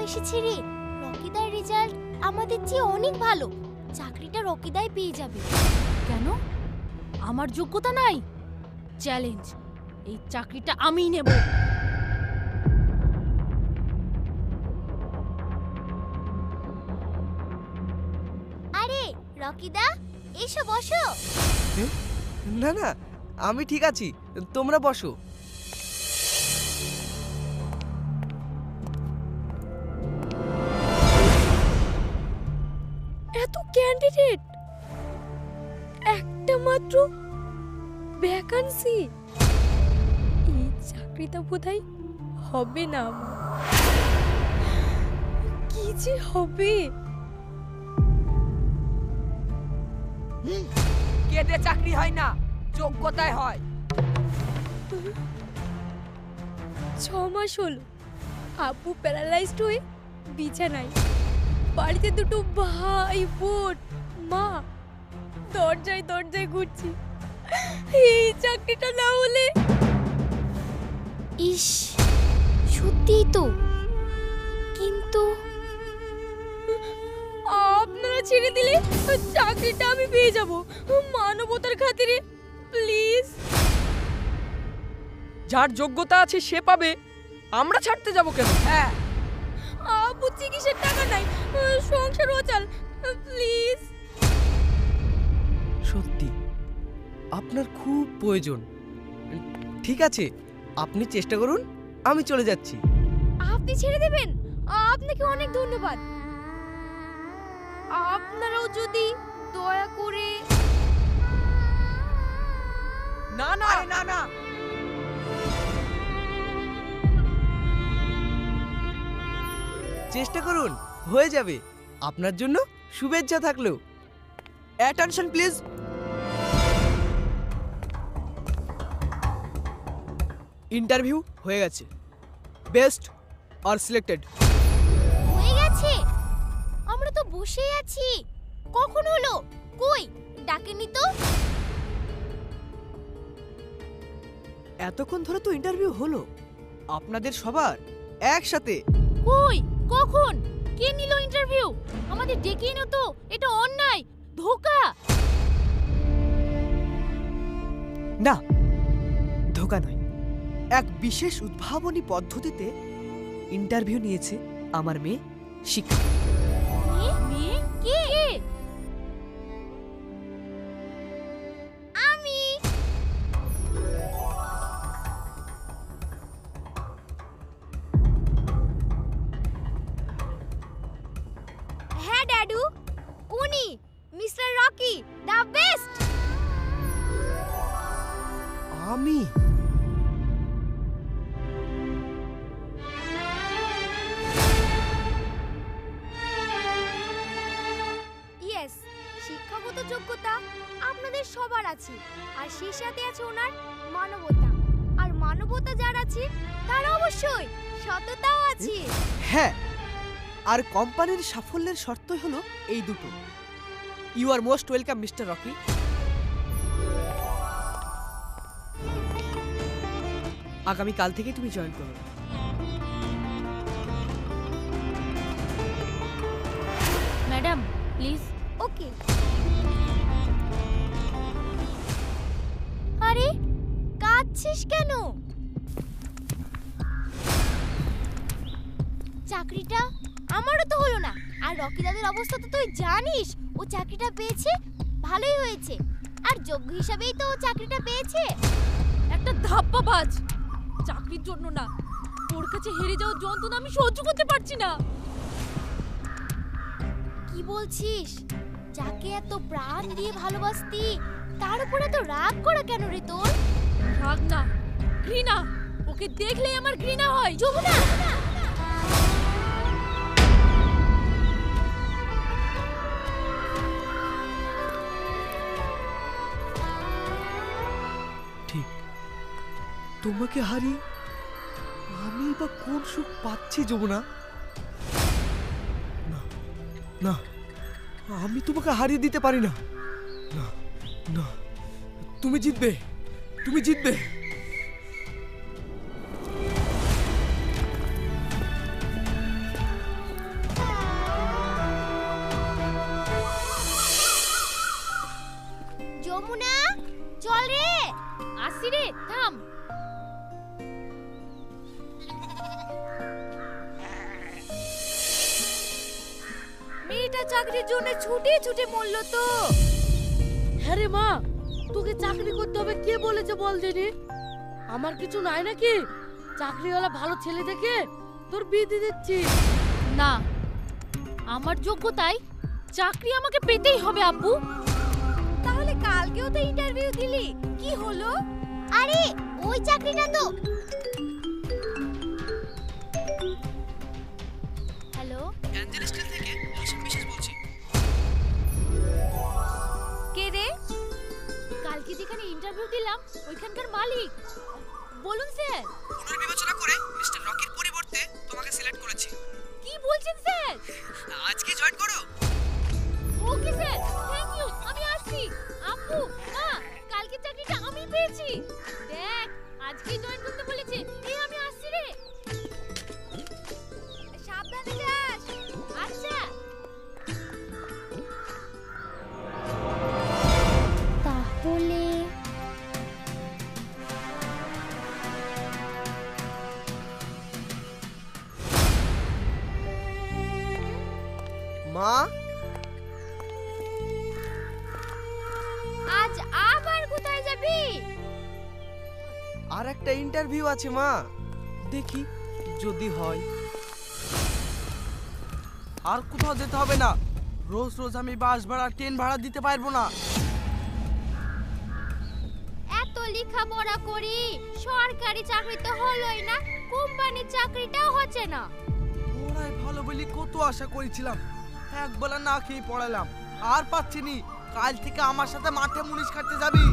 এসেছে রে। রকিদার রেজাল্ট আমাদের চেয়ে অনেক ভালো। চাকরিটা রকিদাই পেয়ে যাবে। কেন? আমার যোগ্যতা নাই? চ্যালেঞ্জ, এই চাকরিটা আমিই নেব। আরে রকিদা, এসো বসো। না না, আমি ঠিক আছি, তোমরা বসো। এত ক্যান্ডিডেট, একটা মাত্র ভ্যাকান্সি। এই চাকরিটা বোধহয় হবে না আমার। কি যে হবে? কেটে চাকরি হয় না, যোগ্যতায় হয়। 6 মাস হলো আব্বু প্যারালাইজড হয়ে বিছানায়। বাড়িতে দুটো ভাই বোন, মা, দরজায় দরজায় ঘুরছি। এই চাকরিটা না হলে। ইস, সত্যিই তো। কিন্তু আপনারা ছেড়ে দিলে চাকরিটা আমি পেয়ে যাব। মানবতার খাতিরে প্লিজ। যার যোগ্যতা আছে সে পাবে, আমরা ছাড়তে যাব কেন? হ্যাঁ, আব্বু চিকিৎসার টাকা নাই, সংসার অচল, প্লিজ। সত্যি আপনার খুব প্রয়োজন। ঠিক আছে, আপনি চেষ্টা করুন, আমি চলে যাচ্ছি। আপনি ছেড়ে দেবেন? আপনাকে অনেক ধন্যবাদ। আপনারাও যদি দয়া করে। না না না না, চেষ্টা করুন, হয়ে যাবে। আপনার জন্য শুভেচ্ছা থাকলো। Attention please. ইন্টারভিউ হয়ে গেছে। Best are selected. হয়ে গেছে? আমরা তো বসেই আছি। কখন হলো? কই ডাকেনি তো? এতক্ষণ ধরে তো ইন্টারভিউ হলো আপনাদের সবার একসাথে। কই, কখন, কে নিল ইন্টারভিউ? আমাদের ডেকেই না তো। এটা অন্যায়, ধোঁকা। না, ধোঁকা নয়, এক বিশেষ উদ্ভাবনী পদ্ধতিতে ইন্টারভিউ নিয়েছে আমার মেয়ে শিক্ষা। মেয়ে? কে? আমি। হ্যাঁ ড্যাডু, উনি মিস্টার রকি, দ্য বেস্ট। আমি? ইয়েস, শিক্ষাগত যোগ্যতা আপনাদের সবার আছে, আর সেই সাথে আছে ওনার মানবতা। আর মানবতা যার আছে তার অবশ্যই সততাও আছে। হ্যাঁ, আর কোম্পানির সাফল্যের শর্তই হলো এই দুটো। You are most welcome mister Rocky. আগামী কাল থেকে তুমি জয়েন করো। Madam please. ওকে। আরে কাঁদছিস কেন? চাকরিটা আমারও তো হলো না, আর রকি দাদের অবস্থা তো তুই জানিস। ও চাকরিটা পেয়েছে, ভালোই হয়েছে, আর যোগ্য হিসাবেই তো ও চাকরিটা পেয়েছে। একটা ধাপ্পাবাজ। চাকরির জন্য না, ওর কাছে হেরে যাওয়ার যন্ত্রণা আমি সহ্য করতে পারছি না। কি বলছিস? যাকে এত প্রাণ দিয়ে ভালোবাসতি, তার উপর এত রাগ করা কেন রে তোর? রাগ না, ঘৃণা। ওকে দেখলেই আমার ঘৃণা হয়। যমুনা, ঠিক, তোমাকে হারিয়ে আমি বা কোন সুখ পাচ্ছি যমুনা? না না, আমি তোমাকে হারিয়ে দিতে পারি না। না না, তুমি জিতবে, তুমি জিতবে। চাকরির জন্য ছুটে ছুটে মরল তো। হ্যাঁ রে মা, তোকে চাকরি করতে হবে কে বলেছে বল দিনি? আমার কিছু নাই নাকি? চাকরিওয়ালা ভালো ছেলে দেখে তোর বিয়ে দিয়ে দিচ্ছি। না, আমার যোগ্যতায় চাকরি আমাকে পেতেই হবে আব্বু। তাহলে কালকেও তো ইন্টারভিউ দিলি, কি হলো? আরে ওই চাকরিটা তো। হ্যালো, অ্যাঞ্জেল স্টিল থেকে অসীম বিশেষ বলছি। কে রে? কালকে যেখানে ইন্টারভিউ দিলাম ওইখানকার মালিক। বলুন স্যার। পুনর্বিবেচনা করে মিস্টার রকির পরিবর্তে তোমাকে সিলেক্ট করেছি। কি বলছেন স্যার? আজকে জয়েন করো। Okay sir, thank you. আমি আসছি। আব্বু, মা, কালকে চাকরিটা আমি পেয়েছি। দেখ, আজকেই জয়েন করতে বলেছে। এই আমি আসছি রে। সাবধানে যাস। আচ্ছা। তাহলে মা, আজ আবার কোথায় যাবি? আর একটা ইন্টারভিউ আছে মা, দেখি যদি হয়। আর কোথাও যেতে হবে না, রোজ রোজ আমি বাস ভাড়া ট্রেন ভাড়া দিতে পারবো না। এত লেখাপড়া করি সরকারি চাকরি তো হলোই না, কোম্পানির চাকরিটাও হচ্ছে না। পড়াই ভালো বলি কত আশা করেছিলাম, একবেলা না খেয়ে পড়ালাম, আর পাচ্ছি নি। কাল থেকে আমার সাথে মাঠে মুনিশ কাটতে যাবি।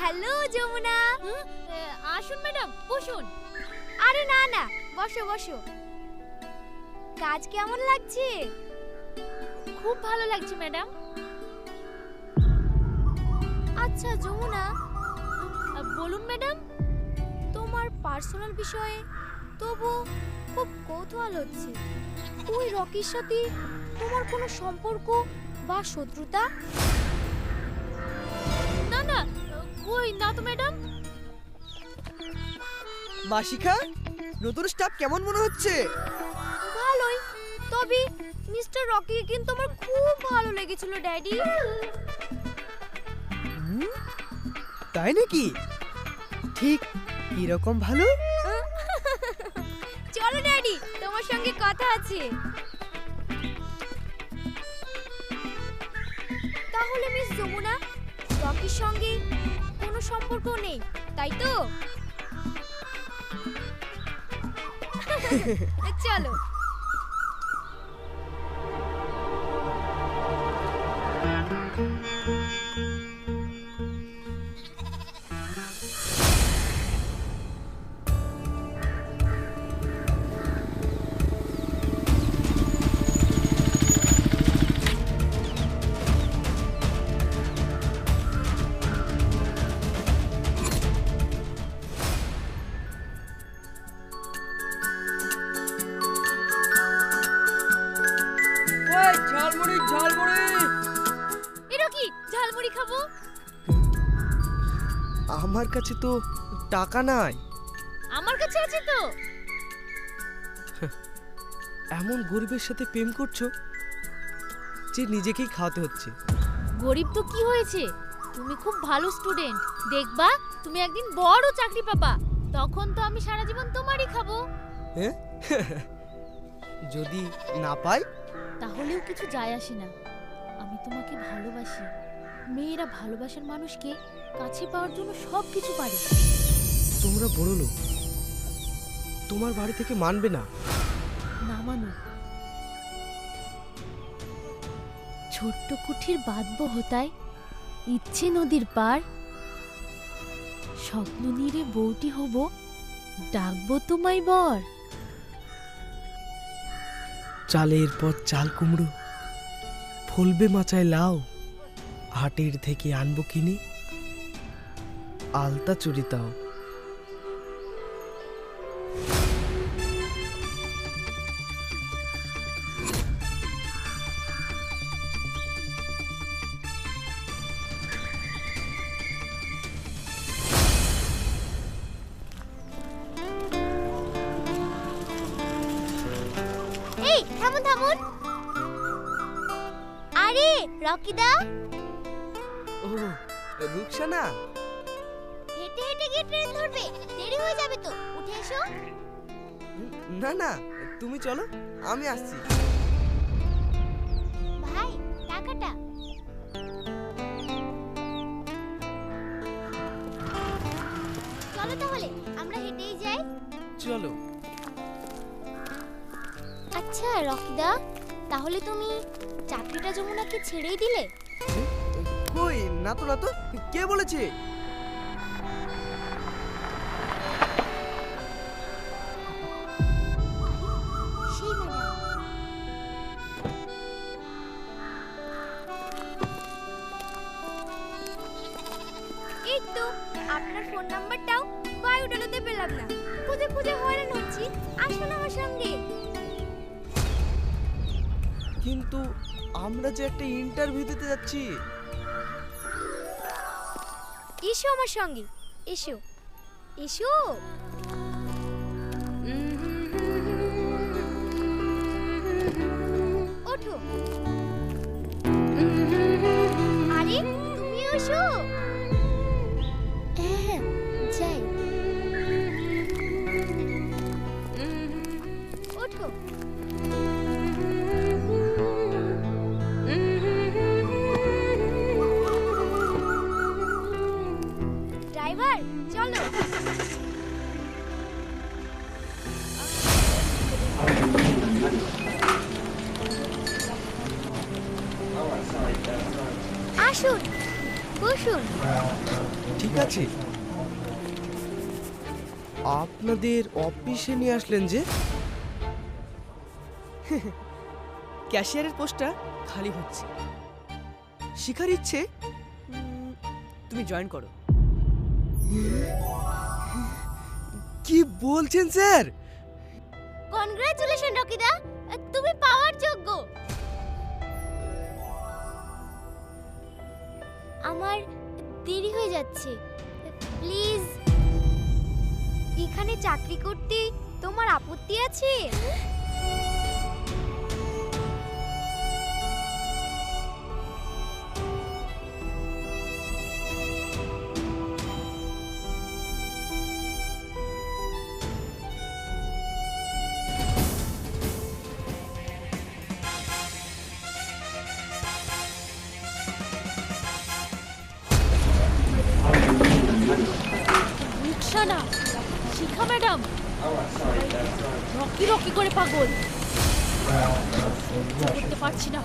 হ্যালো যমুনা। আসুন ম্যাডাম, বসুন। আরে না না, বসো বসো। কাজ কেমন লাগছে? খুব ভালো লাগছে ম্যাডাম। আচ্ছা যমুনা, বলুন ম্যাডাম। তোমার পার্সোনাল বিষয়ে তবু খুব কৌতূহল হচ্ছে। ওই রকির সাথে তোমার কোনো সম্পর্ক বা শত্রুতা? না না, কই না তো ম্যাডাম। মাসিকা, নতুন স্টাফ কেমন মনে হচ্ছে? ভালোই, তবে মিস্টার রকি কিন্তু আমার খুব ভালো লেগেছিল ড্যাডি। তাই নাকি? ঠিক কিরকম ভালো? চলো ড্যাডি, তোমার সঙ্গে কথা আছে। তাহলে মিস যমুনা, রকির সঙ্গে কোনো সম্পর্ক নেই, তাই তো? চলো। ওই ঝালমুড়ি ঝালমুড়ি। এরো কি ঝালমুড়ি খাবো? আমার কাছে তো টাকা নাই। আমার কাছে আছে তো। এমন গরিবের সাথে প্রেম করছো যে নিজেকেই খাওয়াতে হচ্ছে। গরিব তো কি হয়েছে, তুমি খুব ভালো স্টুডেন্ট। দেখবা তুমি একদিন বড় চাকরি পাবা, তখন তো আমি সারা জীবন তোমারই খাবো। হ্যাঁ? যদি না পাই? তাহলেও কিছু যায় আসে না, আমি তোমাকে ভালোবাসি। মেয়েরা ভালোবাসার মানুষকে কাছে পাওয়ার জন্য সব কিছু পারে। তোমরা বড় লোক, তোমার বাড়ি থেকে মানবে না। না মানু, ছোট্ট কুঠির বাঁধবো হোতায়, ইচ্ছে নদীর পার, স্বপ্ন নিরে বউটি হব, ডাকবো তোমায় বর। চালের পর চাল কুমড়ো, ফলবে মাচায় লাউ, হাটের থেকে আনবো কিনি আলতা চুরি তাও। এই থামুন থামুন। আরে রকিদা, ও রুকসানা, হেঁটে হেঁটে গিয়ে ট্রেন ধরবে, দেরি হয়ে যাবে তো, উঠে এসো। না না তুমি চলো, আমি আসছি। ভাই টাকাটা। চলো তাহলে আমরা হেঁটেই যাই। চলো। আচ্ছা রকিদা, তাহলে তুমি চাকরিটা যমুনাকে ছেড়েই দিলে? কই না তো, না তো, কে বলেছে? সেই ম্যাডাম। এই তো আপনার ফোন নাম্বারটাও বায়োডাটাতে পেলাম না, খুঁজে খুঁজে হয়রান হচ্ছি। আসুন আমার সঙ্গে। কিন্তু আমরা যে একটা ইন্টারভিউ দিতে যাচ্ছি। এসো আমার সঙ্গে, এসো এসো। ওঠো। আরে তুমি এসো। হ্যাঁ যাই। ওঠো। ড্রাইভার চলো। আসুন বসুন। ঠিক আছে, আপনাদের অফিসে নিয়ে আসলেন যে? ক্যাশিয়ারের পোস্টটা খালি হচ্ছে, শিখার ইচ্ছে, তুমি জয়েন করো। কি বলছেন স্যার? কনগ্রাচুলেশন রকিদা, তুমি পাওয়ার যোগ্য। আমার দেরি হয়ে যাচ্ছে, প্লিজ। এখানে চাকরি করতে তোমার আপত্তি আছে? রুকসানা, শিখা ম্যাডাম, রকি রকি করে পাগল, সহ্য করতে পারছি না।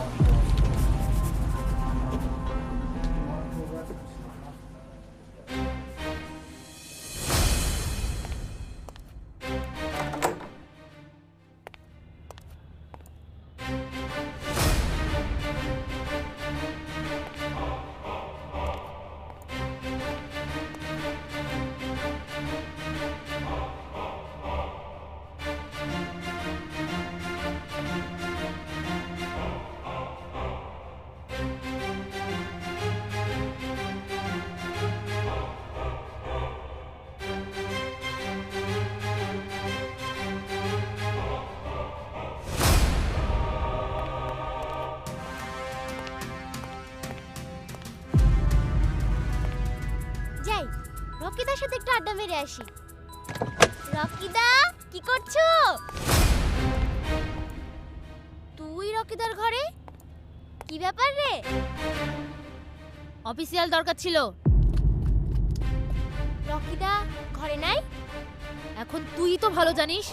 যাই, রকিদার সাথে একটু আড্ডা মেরে আসি। রকিদা কি করছো? তুই রকিদার ঘরে? কি ব্যাপার রে? অফিসিয়াল দরকার ছিল। রকিদা ঘরে নাই? এখন তুই তো ভালো জানিস।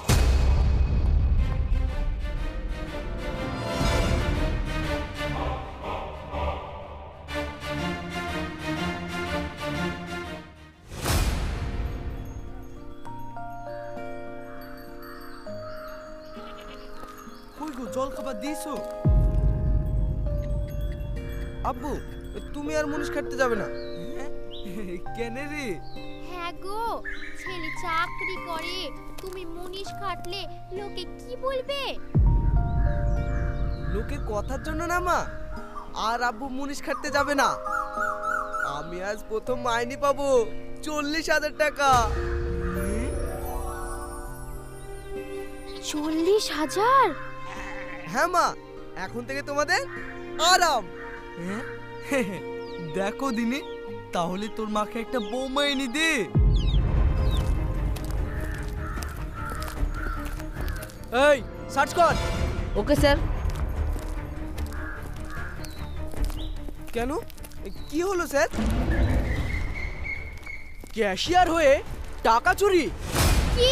কই গো, জল খাবার দিয়েছো? আব্বু তুমি আর মুনিশ খাটতে যাবে না। কেন রে? হ্যাঁ গো, ছেলে চাকরি করে, তুমি মুনিশ খাটলে লোকে কি বলবে? লোকের কথার জন্য না মা, আর আব্বু মুনিশ খাটতে যাবে না। আমি আজ প্রথম মাইনে পাবো 40,000 টাকা। 40,000? হ্যাঁ মা, এখন থেকে তোমাদের আরাম। হ্যাঁ? দেখো দিনে, তাহলে তোর মাকে একটা বৌমা এনে দে। এই সার্চ কর। Okay sir. কেন, কি হলো স্যার? ক্যাশিয়ার হয়ে টাকা চুরি? কি?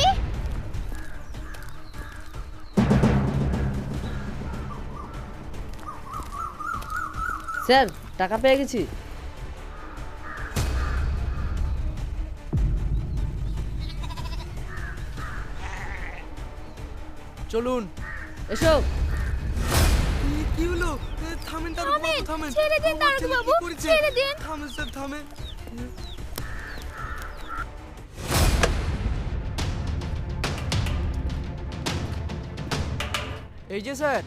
স্যার টাকা পেয়ে গেছি। চলুন। এসো। কি হলো? থামেন তারক বাবু, থামেন। ছেড়ে দিন আমার তারক ছেলে কি বাবু, করেছে? ছেড়ে দিন। থামেন স্যার, থামেন। এই যে স্যার,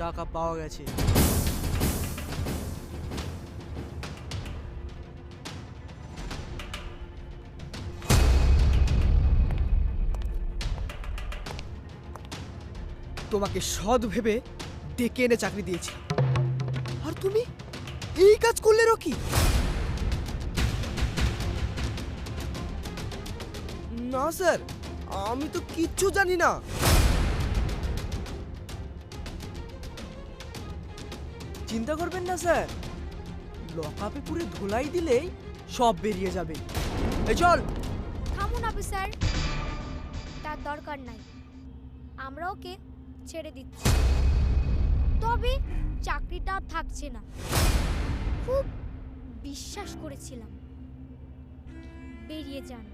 টাকা পাওয়া গেছে। তোমাকে সৎ ভেবে ডেকে এনে চাকরি দিয়েছি, আর তুমি এই কাজ করলে রকি? না স্যার, আমি তো কিচ্ছু জানি না। চিন্তা করবেন না স্যার, লকআপে পুরো ধুলাই দিলেই সব বেরিয়ে যাবে। এই চল। থামুন অফিসার, তার দরকার নাই, আমরা ওকে ছেড়ে দিচ্ছি। তবে চাকরিটা আর থাকছে না, খুব বিশ্বাস করেছিলাম। বেরিয়ে যান।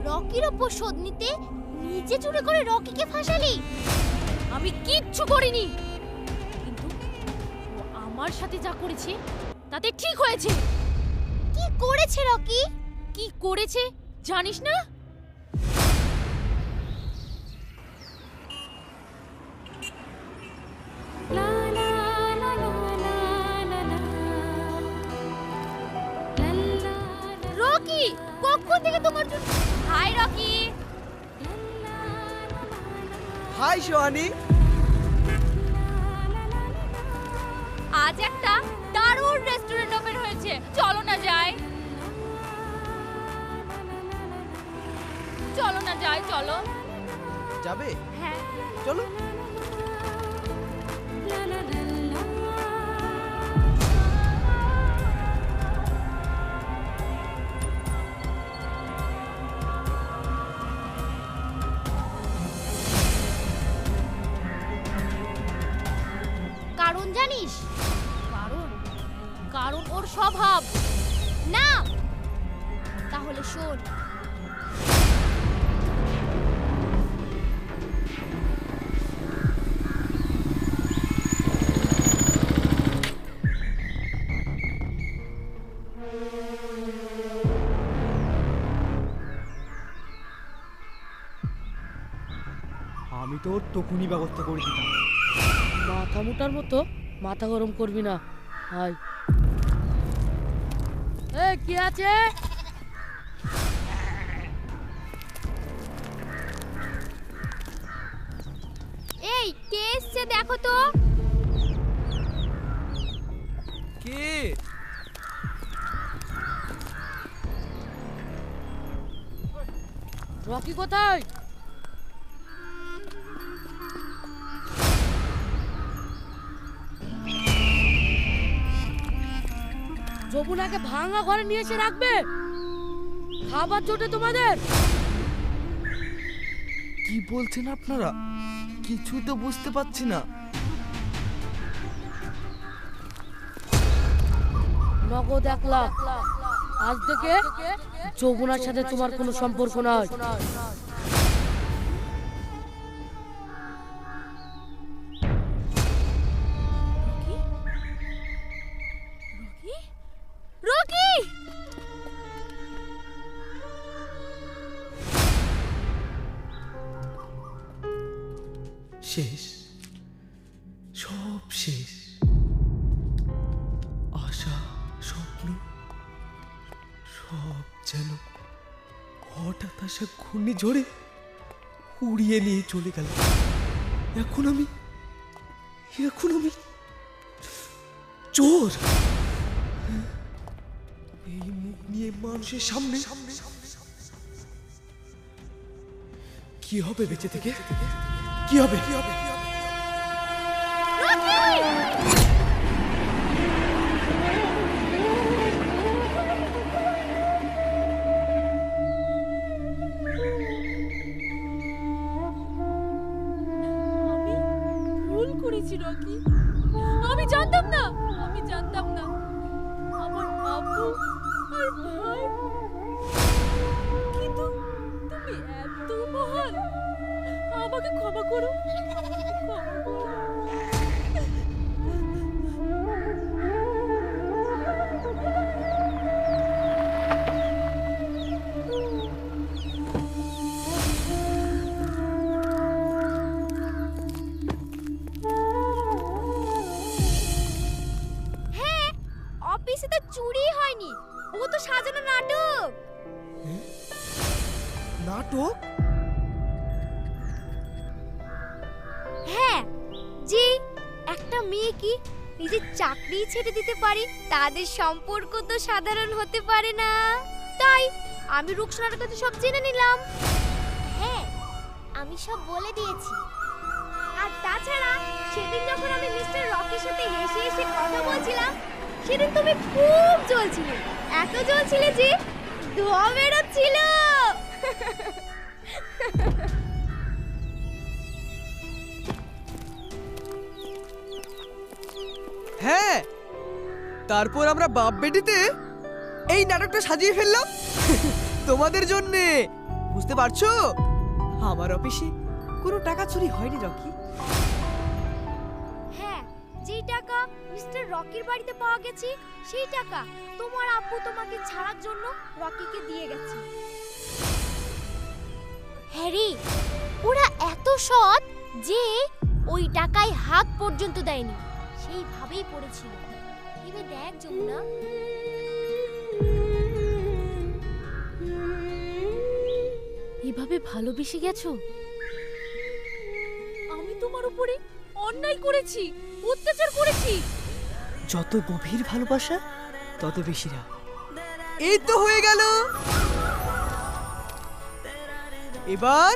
রকির ওপর শোধ নিতে নিজে চুরি করে রকিকে ফাঁসালি? আমি কিচ্ছু করিনি, কিন্তু ও আমার সাথে যা করেছে তাতে ঠিক হয়েছে। কি করেছে রকি? কি করেছে জানিস না? রকি, কখন থেকে তোমার জন্য? Hi Rocky. হাই সোহানি। আজ একটা দারুণ রেস্টুরেন্ট ওপেন হয়েছে, চলো না যাই। চলো না যাই, চলো। যাবে? হ্যাঁ চলো। কারণ জানিস? কারণ ওর স্বভাব। না, তাহলে শোন। আমি তো ওর তখনই ব্যবস্থা করে দিতাম। মাথা মোটার মতো মাথা গরম করবি না। হাই, এ কি আছে? এই কে এসছে দেখো তো। কে? রকি কোথায়? যমুনাকে ভাঙা ঘরে নিয়ে এসে রাখবে। খাবার জোটে তোমাদের? কি বলছেন আপনারা? কিছুই তো বুঝতে পারছি না। নগদ 1 লাখ। আজ থেকে যমুনার সাথে তোমার কোনো সম্পর্ক নয়। রকি! শেষ, সব শেষ। আশা, স্বপ্ন সব যেন হঠাৎ আসা ঘূর্ণিঝড়ে উড়িয়ে নিয়ে চলে গেল। এখন আমি চোর। এই মুখ নিয়ে মানুষের সামনে কি হবে বেঁচে থেকে? কি হবে? আমি ভুল করেছি রকি। আমি জানতাম না আমার আব্বু আর ভাই, কিন্তু তুমি এত মহান। আমাকে ক্ষমা করো। হ্যাঁ, অফিসে তো চুরি হয়নি, ও তো সাজানো নাটক। নাটক? হ্যাঁ, যে একটা মেয়ে কি নিজের চাকরি ছেড়ে দিতে পারে, তাদের সম্পর্ক তো সাধারণ হতে পারে না। তাই আমি রুকসানার কাছে সব জেনে নিলাম। হ্যাঁ, আমি সব বলে দিয়েছি। আর তাছাড়া সেদিন যখন আমি মিস্টার রকির সাথে হেসে হেসে কথা বলছিলাম, সেদিন তুমি খুব জ্বলছিলে, এত জ্বলছিলে যে ধোঁয়া বেরোচ্ছিল। হ্যাঁ, তারপর আমরা বাপ বেটিতে এই নাটকটা সাজিয়ে ফেললাম তোমাদের জন্যে। বুঝতে পারছো? আমার অফিসে কোনো টাকা চুরি হয়নি রকি। হ্যাঁ, যেই টাকা মিস্টার রকির বাড়িতে পাওয়া গেছে, সেই টাকা তোমার আব্বু তোমাকে ছাড়ার জন্য রকিকে দিয়ে গেছে। হ্যারি, ওরা এত সৎ যে ওই টাকায় হাত পর্যন্ত দেয়নি, সেইভাবেই পড়েছিল। ভেবে দেখ যমুনা। এভাবে ভালোবেসে গেছো? আমি তোমার উপরে অন্যায় করেছি, অত্যাচার করেছি। যত গভীর ভালোবাসা তত বেশি রাগ। এই তো হয়ে গেল। এবার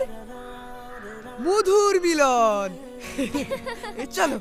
মধুর মিলন। চলো।